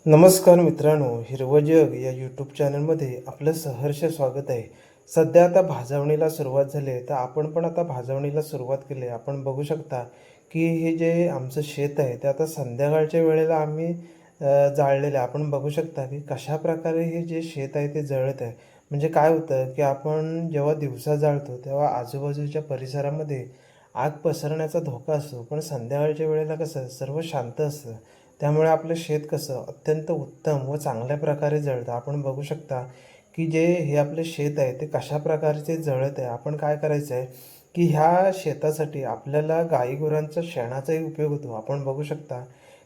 नमस्कार मित्रांनो, हिरवं जग या यूट्यूब चॅनलमध्ये आपलं सहर्ष स्वागत आहे. सध्या आता भाजवणीला सुरुवात झाली आहे, तर आपण पण आता भाजवणीला सुरुवात केली आहे. आपण बघू शकता की हे जे आमचं शेत आहे ते आता संध्याकाळच्या वेळेला आम्ही जाळलेलं आहे. आपण बघू शकता की कशाप्रकारे हे जे शेत आहे ते जळत आहे. म्हणजे काय होतं की आपण जेव्हा दिवसा जाळतो तेव्हा आजूबाजूच्या परिसरामध्ये आग पसरण्याचा धोका असतो, पण संध्याकाळच्या वेळेला कसं सर्व शांत असतं. त्यामुळे आपलं शेत कसं अत्यंत उत्तम व चांगल्या प्रकारे जळतं. आपण बघू शकता की जे हे आपले शेत आहे ते कशा प्रकारचे जळत आहे. आपण काय करायचं आहे की ह्या शेतासाठी आपल्याला गाईगुरांचा शेणाचाही उपयोग होतो. आपण बघू शकता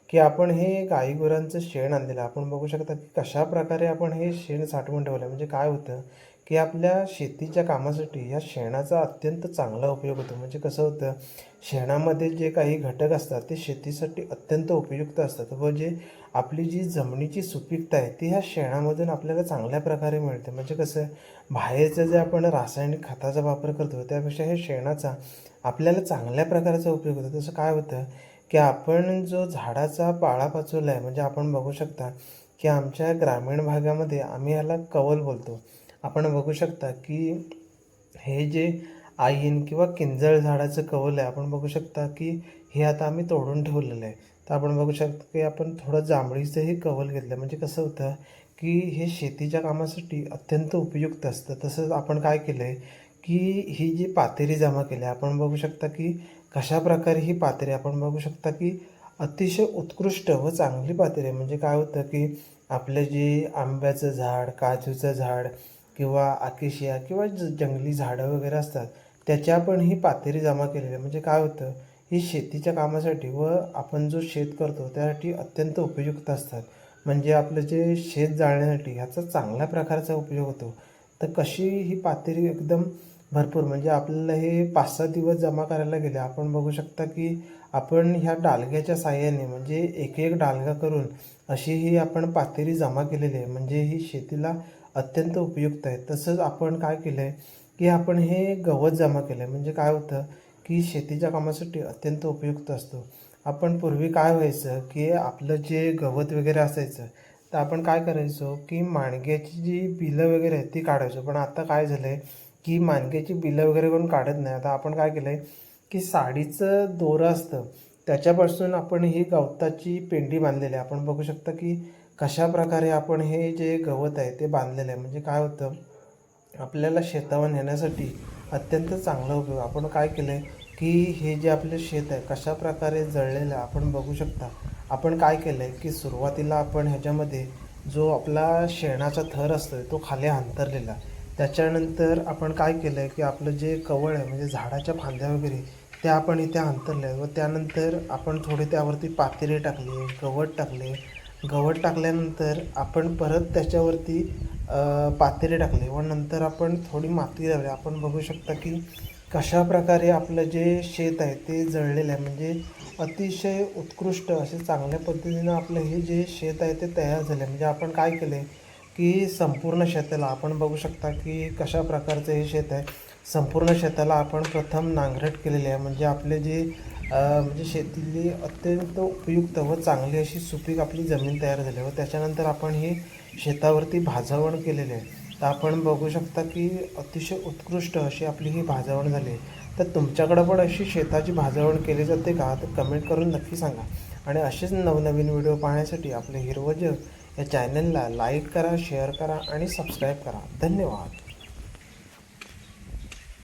की आपण हे गाईगुरांचं शेण आणलेलं आपण बघू शकता की कशाप्रकारे आपण हे शेण साठवून ठेवलं. म्हणजे काय होतं की आपल्या शेतीच्या कामासाठी या शेणाचा अत्यंत चांगला उपयोग होतो. म्हणजे कसं होतं, शेणामध्ये जे काही घटक असतात ते शेतीसाठी अत्यंत उपयुक्त असतात व जे आपली जी जमिनीची सुपीकता आहे ती ह्या शेणामधून आपल्याला चांगल्या प्रकारे मिळते. म्हणजे कसं, बाहेरचं जे आपण रासायनिक खताचा वापर करतो त्यापेक्षा हे शेणाचा आपल्याला चांगल्या प्रकारचा उपयोग होतो. तसं काय होतं की आपण जो झाडाचा पालापाचोळा आहे, म्हणजे आपण बघू शकता की आमच्या ग्रामीण भागामध्ये आम्ही ह्याला कवल बोलतो. आपण बघू शकता की हे जे आईन किंवा किंजळ झाडाचं कवल आहे, आपण बघू शकता की हे आता आम्ही तोडून ठेवलेलं आहे. तर आपण बघू शकतो की आपण थोडं जांभळीचंही कवल घेतलं. म्हणजे कसं होतं की हे शेतीच्या कामासाठी अत्यंत उपयुक्त असतं. तसंच आपण काय केलं आहे की ही जी पातेरी जमा केली आहे, आपण बघू शकता की कशाप्रकारे ही पातेरी आपण बघू शकता की अतिशय उत्कृष्ट व चांगली पातेरी आहे. म्हणजे काय होतं की आपलं जे आंब्याचं झाड, काजूचं झाड किंवा अकेशिया किंवा जंगली झाडं वगैरे असतात, त्याच्या पण ही पातेरी जमा केलेली आहे. म्हणजे काय होतं, ही शेतीच्या कामासाठी व आपण जो शेत करतो त्यासाठी अत्यंत उपयुक्त असतात. म्हणजे आपलं जे शेत जाळण्यासाठी ह्याचा चांगल्या प्रकारचा उपयोग होतो. तर कशी ही पातेरी एकदम भरपूर, म्हणजे आपल्याला हे 5-6 दिवस जमा करायला गेले. आपण बघू शकता की आपण ह्या डालग्याच्या साहाय्याने म्हणजे एक एक डालगा करून अशी ही आपण पातेरी जमा केलेली आहे. म्हणजे ही शेतीला अत्यंत उपयुक्त आहे. तसंच आपण काय केलं आहे की आपण हे गवत जमा केलं आहे. म्हणजे काय होतं की शेतीच्या कामासाठी अत्यंत उपयुक्त असतो. आपण पूर्वी काय व्हायचं की आपलं जे गवत वगैरे असायचं, तर आपण काय करायचो की माणग्याची जी बिलं वगैरे आहेत ती काढायचो. पण आता काय झालं आहे की माणग्याची बिलं वगैरे कोण काढत नाही. आता आपण काय केलं आहे की साडीचं दोरं असतं त्याच्यापासून आपण ही गवताची पेंडी बांधलेली आहे. आपण बघू शकता की कशाप्रकारे आपण हे जे गवत आहे ते बांधलेलं आहे. म्हणजे काय होतं, आपल्याला शेतावर नेण्यासाठी अत्यंत चांगला उपयोग. आपण काय केलं आहे की हे जे आपले शेत आहे कशाप्रकारे जळलेलं आहे आपण बघू शकता. आपण काय केलं आहे की सुरुवातीला आपण ह्याच्यामध्ये जो आपला शेणाचा थर असतो तो खाली अंतरलेला. त्याच्यानंतर आपण काय केलं आहे की आपलं जे कवळ आहे म्हणजे झाडाच्या फांद्या वगैरे त्या आपण इथे अंतरल्या आहेत व त्यानंतर आपण थोडी त्यावरती पातेरी टाकली, गवत टाकले. गवत टाकल्यानंतर आपण परत त्याच्यावरती पातेरी टाकली व नंतर आपण थोडी माती लावली. आपण बघू शकता की कशाप्रकारे आपलं जे शेत आहे ते जळलेलं आहे. म्हणजे अतिशय उत्कृष्ट असे चांगल्या पद्धतीनं आपलं हे जे शेत आहे ते तयार झालं आहे. म्हणजे आपण काय केलं आहे की संपूर्ण शेताला आपण बघू शकता की कशा प्रकारचं हे शेत आहे. संपूर्ण शेताला आपण प्रथम नांगरट केलेली आहे. म्हणजे आपले जे म्हणजे शेतीतली अत्यंत उपयुक्त व चांगली अशी सुपीक आपली जमीन तयार झाली व त्याच्यानंतर आपण ही शेतावरती भाजावण केलेली आहे. तर आपण बघू शकता की अतिशय उत्कृष्ट अशी आपली ही भाजावण झाली आहे. तर तुमच्याकडं पण अशी शेताची भाजावण केली जाते का? तर कमेंट करून नक्की सांगा. आणि असेच नवनवीन व्हिडिओ पाहण्यासाठी आपले हिरवं जग या चॅनलला लाईक करा, शेअर करा आणि सबस्क्राईब करा. धन्यवाद.